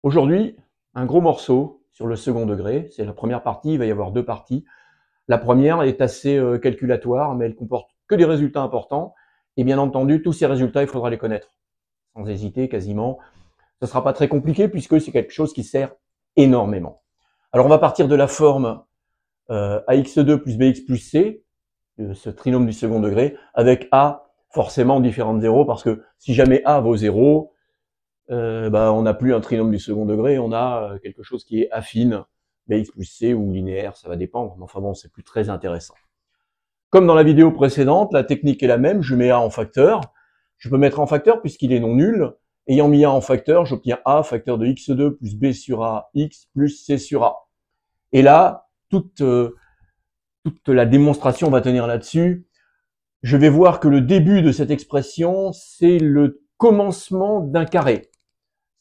Aujourd'hui, un gros morceau sur le second degré. C'est la première partie, il va y avoir deux parties. La première est assez calculatoire, mais elle comporte que des résultats importants. Et bien entendu, tous ces résultats, il faudra les connaître. Sans hésiter, quasiment. Ce ne sera pas très compliqué puisque c'est quelque chose qui sert énormément. Alors, on va partir de la forme ax2 plus bx plus c, ce trinôme du second degré, avec a forcément différent de 0, parce que si jamais a vaut 0, on n'a plus un trinôme du second degré, on a quelque chose qui est affine, bx plus c ou linéaire, ça va dépendre, mais enfin bon, c'est plus très intéressant. Comme dans la vidéo précédente, la technique est la même, je mets a en facteur, je peux mettre en facteur puisqu'il est non nul, ayant mis a en facteur, j'obtiens a facteur de x2 plus b sur a, x plus c sur a. Et là, toute la démonstration va tenir là-dessus. Je vais voir que le début de cette expression, c'est le commencement d'un carré.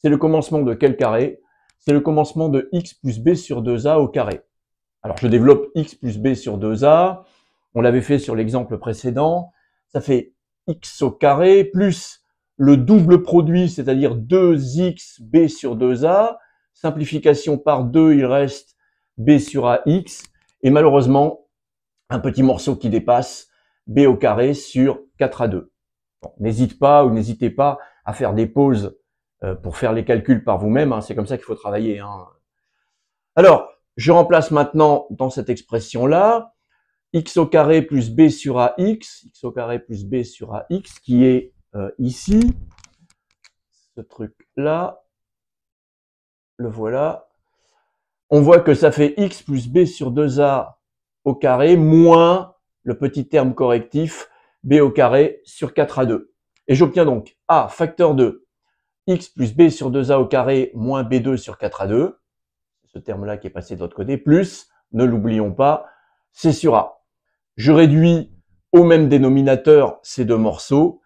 C'est le commencement de quel carré? C'est le commencement de x plus b sur 2a au carré. Alors, je développe x plus b sur 2a. On l'avait fait sur l'exemple précédent. Ça fait x au carré plus le double produit, c'est-à-dire 2xb sur 2a. Simplification par 2, il reste b sur ax. Et malheureusement, un petit morceau qui dépasse, b au carré sur 4a2. Bon, n'hésitez pas à faire des pauses pour faire les calculs par vous-même, hein, c'est comme ça qu'il faut travailler. Hein. Alors, je remplace maintenant dans cette expression-là, x au carré plus b sur ax, x au carré plus b sur ax, qui est ici, ce truc-là, le voilà. On voit que ça fait x plus b sur 2a au carré moins le petit terme correctif b au carré sur 4a2. Et j'obtiens donc a facteur de x plus b sur 2a au carré moins b2 sur 4a2, ce terme-là qui est passé de l'autre côté, plus, ne l'oublions pas, c sur a. Je réduis au même dénominateur ces deux morceaux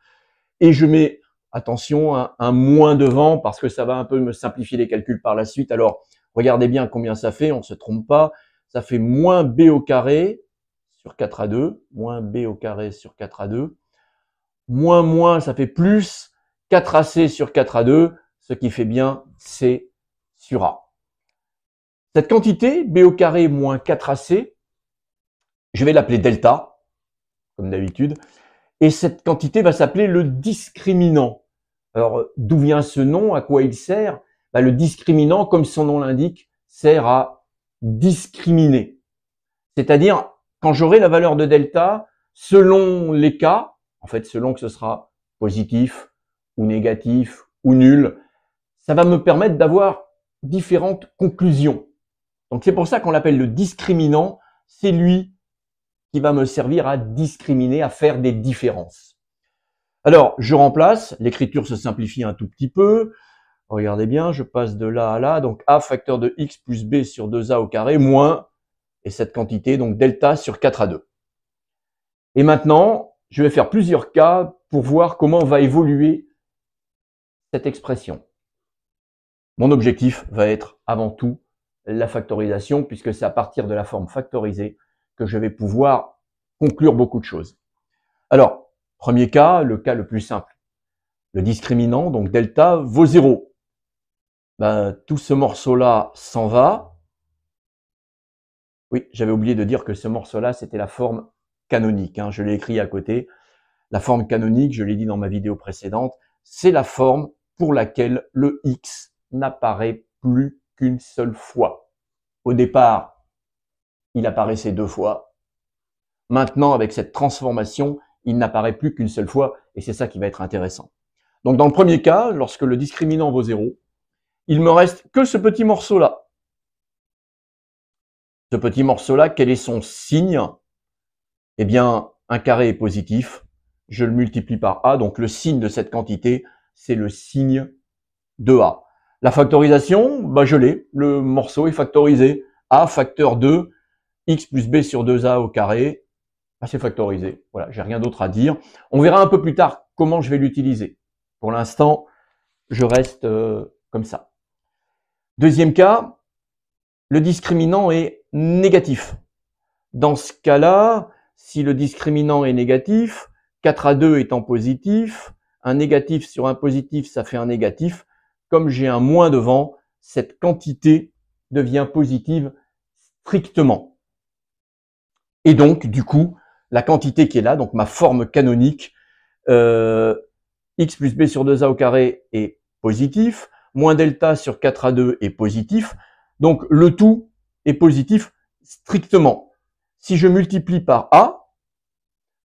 et je mets, attention, un moins devant parce que ça va un peu me simplifier les calculs par la suite. Alors, regardez bien combien ça fait, on ne se trompe pas. Ça fait moins b au carré sur 4a2, moins b au carré sur 4a2, moins, ça fait plus 4ac sur 4a2, ce qui fait bien c sur a. Cette quantité, b au carré moins 4ac, je vais l'appeler delta, comme d'habitude, et cette quantité va s'appeler le discriminant. Alors, d'où vient ce nom? À quoi il sert? Le discriminant, comme son nom l'indique, sert à discriminer. C'est-à-dire, quand j'aurai la valeur de delta, selon les cas, en fait, selon que ce sera positif ou négatif ou nul, ça va me permettre d'avoir différentes conclusions. Donc, c'est pour ça qu'on l'appelle le discriminant. C'est lui qui va me servir à discriminer, à faire des différences. Alors, je remplace, l'écriture se simplifie un tout petit peu. Regardez bien, je passe de là à là. Donc, a facteur de x plus b sur 2a au carré moins, et cette quantité, donc delta sur 4a2. Et maintenant, je vais faire plusieurs cas pour voir comment va évoluer cette expression. Mon objectif va être avant tout la factorisation, puisque c'est à partir de la forme factorisée que je vais pouvoir conclure beaucoup de choses. Alors, premier cas, le cas le plus simple. Le discriminant, donc delta, vaut 0. Tout ce morceau-là s'en va. Oui, j'avais oublié de dire que ce morceau-là, c'était la forme canonique. Hein, je l'ai écrit à côté. La forme canonique, je l'ai dit dans ma vidéo précédente, c'est la forme pour laquelle le x n'apparaît plus qu'une seule fois. Au départ, il apparaissait 2 fois. Maintenant, avec cette transformation, il n'apparaît plus qu'une seule fois, et c'est ça qui va être intéressant. Donc, dans le premier cas, lorsque le discriminant vaut 0, il me reste que ce petit morceau-là. Ce petit morceau-là, quel est son signe? Eh bien, un carré est positif, je le multiplie par a, donc le signe de cette quantité, c'est le signe de a. La factorisation, je l'ai, le morceau est factorisé. A facteur 2, x plus b sur 2a au carré, c'est factorisé. Voilà, j'ai rien d'autre à dire. On verra un peu plus tard comment je vais l'utiliser. Pour l'instant, je reste comme ça. Deuxième cas, le discriminant est négatif. Dans ce cas-là, si le discriminant est négatif, 4a2 étant positif, un négatif sur un positif, ça fait un négatif. Comme j'ai un moins devant, cette quantité devient positive strictement. Et donc, du coup, la quantité qui est là, donc ma forme canonique, x plus b sur 2a au carré est positif, moins delta sur 4a2 est positif, donc le tout est positif strictement. Si je multiplie par a,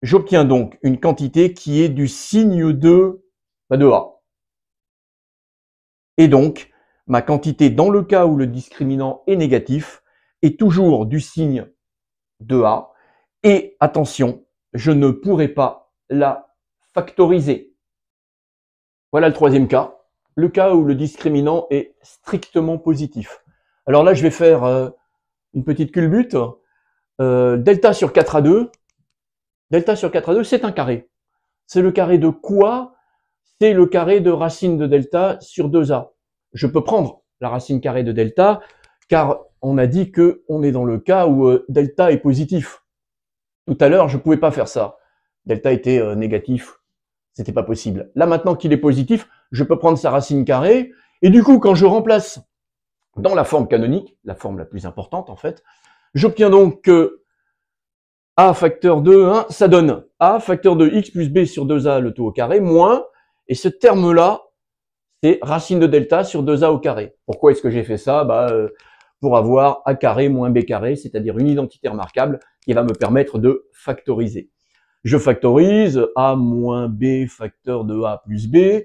j'obtiens donc une quantité qui est du signe de a. Et donc, ma quantité, dans le cas où le discriminant est négatif, est toujours du signe de a. Et attention, je ne pourrai pas la factoriser. Voilà le troisième cas, le cas où le discriminant est strictement positif. Alors là, je vais faire une petite culbute. Delta sur 4a2, c'est un carré. C'est le carré de quoi? C'est le carré de racine de delta sur 2a. Je peux prendre la racine carrée de delta, car on a dit qu'on est dans le cas où delta est positif. Tout à l'heure, je ne pouvais pas faire ça. Delta était négatif, c'était pas possible. Là, maintenant qu'il est positif, je peux prendre sa racine carrée, et du coup, quand je remplace dans la forme canonique, la forme la plus importante en fait, j'obtiens donc que a facteur de 1, ça donne a facteur de x plus b sur 2a le tout au carré, moins, et ce terme-là, c'est racine de delta sur 2a au carré. Pourquoi est-ce que j'ai fait ça? Pour avoir a carré moins b carré, c'est-à-dire une identité remarquable qui va me permettre de factoriser. Je factorise a moins b facteur de a plus b,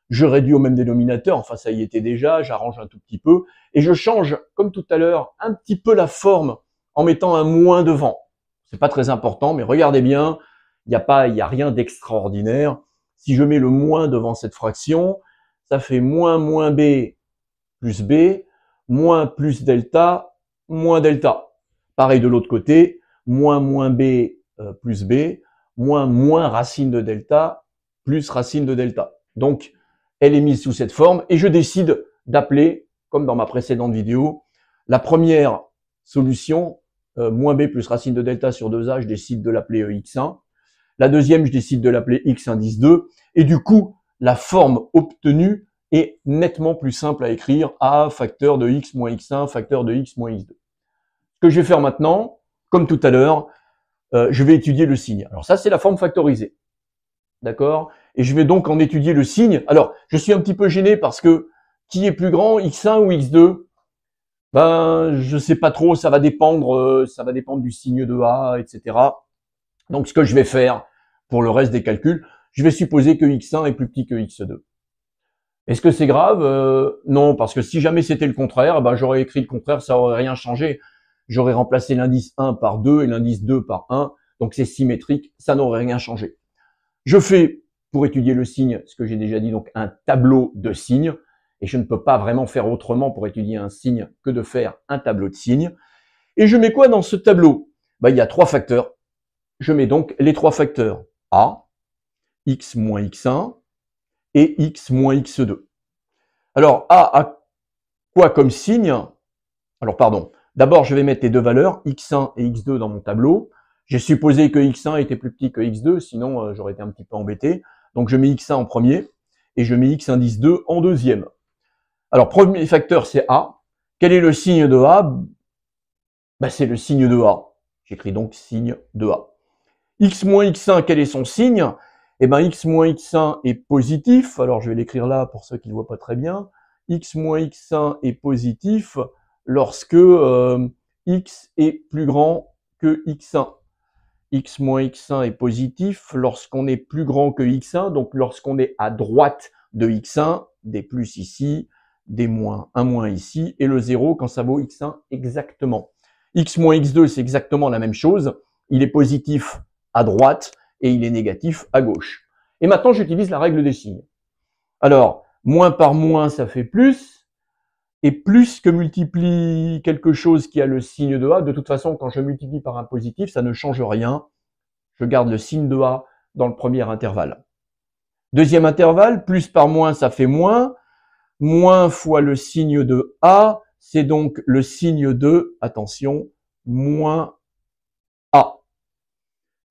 je réduis au même dénominateur, enfin ça y était déjà, j'arrange un tout petit peu, et je change, comme tout à l'heure, un petit peu la forme en mettant un moins devant. C'est pas très important, mais regardez bien, il n'y a rien d'extraordinaire. Si je mets le moins devant cette fraction, ça fait moins b plus b, moins plus delta, moins delta. Pareil de l'autre côté, moins b plus b, moins racine de delta, plus racine de delta. Donc, elle est mise sous cette forme, et je décide d'appeler, comme dans ma précédente vidéo, la première solution, moins b plus racine de delta sur 2a, je décide de l'appeler x1. La deuxième, je décide de l'appeler x indice 2. Et du coup, la forme obtenue est nettement plus simple à écrire, a facteur de x moins x1, facteur de x moins x2. Ce que je vais faire maintenant, comme tout à l'heure, je vais étudier le signe. Alors ça, c'est la forme factorisée. D'accord? Et je vais donc en étudier le signe. Alors, je suis un petit peu gêné parce que qui est plus grand, x1 ou x2? Je sais pas trop, ça va dépendre du signe de a, etc. Donc, ce que je vais faire pour le reste des calculs, je vais supposer que x1 est plus petit que x2. Est-ce que c'est grave? Non, parce que si jamais c'était le contraire, j'aurais écrit le contraire, ça aurait rien changé. J'aurais remplacé l'indice 1 par 2 et l'indice 2 par 1, donc c'est symétrique, ça n'aurait rien changé. Je fais, pour étudier le signe, ce que j'ai déjà dit, donc un tableau de signes, et je ne peux pas vraiment faire autrement pour étudier un signe que de faire un tableau de signes. Et je mets quoi dans ce tableau? Il y a trois facteurs. Je mets donc les trois facteurs a, x moins x1 et x moins x2. Alors, a quoi comme signe? Alors, pardon. D'abord, je vais mettre les deux valeurs, x1 et x2 dans mon tableau. J'ai supposé que x1 était plus petit que x2, sinon j'aurais été un petit peu embêté. Donc, je mets x1 en premier et je mets x indice 2 en deuxième. Alors, premier facteur, c'est a. Quel est le signe de a? C'est le signe de a. J'écris donc signe de a. X moins x1, quel est son signe? X moins x1 est positif. Alors, je vais l'écrire là pour ceux qui ne voient pas très bien. X moins x1 est positif lorsque x est plus grand que x1. X moins x1 est positif lorsqu'on est plus grand que x1, donc lorsqu'on est à droite de x1, des plus ici, des moins, un moins ici, et le 0 quand ça vaut x1 exactement. X moins x2, c'est exactement la même chose. Il est positif à droite et il est négatif à gauche. Et maintenant, j'utilise la règle des signes. Alors, moins par moins, ça fait plus. Et plus que multiplie quelque chose qui a le signe de a, de toute façon, quand je multiplie par un positif, ça ne change rien. Je garde le signe de a dans le premier intervalle. Deuxième intervalle, plus par moins, ça fait moins. Moins fois le signe de a, c'est donc le signe de, attention, moins a.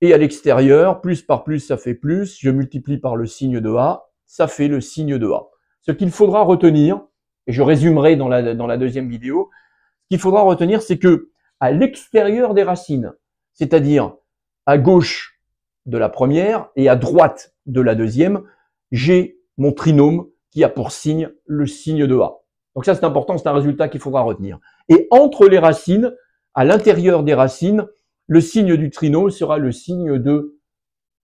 Et à l'extérieur, plus par plus, ça fait plus. Je multiplie par le signe de a, ça fait le signe de a. Ce qu'il faudra retenir, et je résumerai dans la deuxième vidéo, ce qu'il faudra retenir, c'est que à l'extérieur des racines, c'est-à-dire à gauche de la première et à droite de la deuxième, j'ai mon trinôme qui a pour signe le signe de A. Donc ça, c'est important, c'est un résultat qu'il faudra retenir. Et entre les racines, à l'intérieur des racines, le signe du trinôme sera le signe de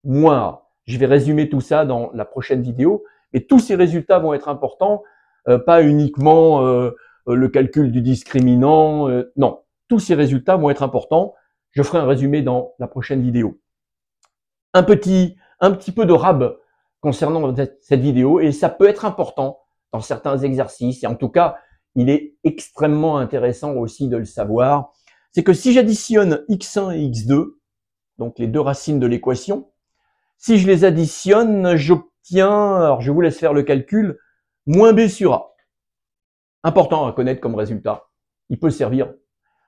moins A. Je vais résumer tout ça dans la prochaine vidéo, mais tous ces résultats vont être importants, pas uniquement le calcul du discriminant, non, tous ces résultats vont être importants. Je ferai un résumé dans la prochaine vidéo. Un petit peu de rab concernant cette vidéo, et ça peut être important dans certains exercices, et en tout cas, il est extrêmement intéressant aussi de le savoir, c'est que si j'additionne x1 et x2, donc les deux racines de l'équation, si je les additionne, j'obtiens, alors je vous laisse faire le calcul, moins b sur a. Important à connaître comme résultat, il peut servir.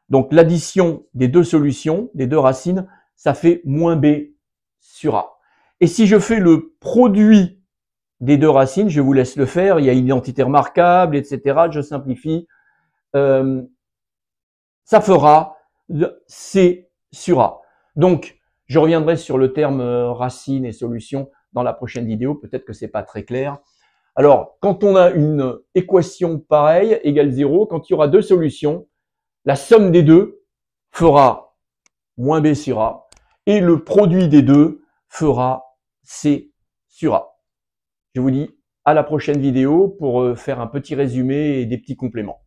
Donc l'addition des deux solutions, des deux racines, ça fait moins b sur a. Et si je fais le produit des deux racines, je vous laisse le faire, il y a une identité remarquable, etc. Je simplifie. Ça fera c sur a. Donc, je reviendrai sur le terme racine et solution dans la prochaine vidéo. Peut-être que c'est pas très clair. Alors, quand on a une équation pareille, égale 0, quand il y aura deux solutions, la somme des deux fera moins b sur a. Et le produit des deux fera c sur a. Je vous dis à la prochaine vidéo pour faire un petit résumé et des petits compléments.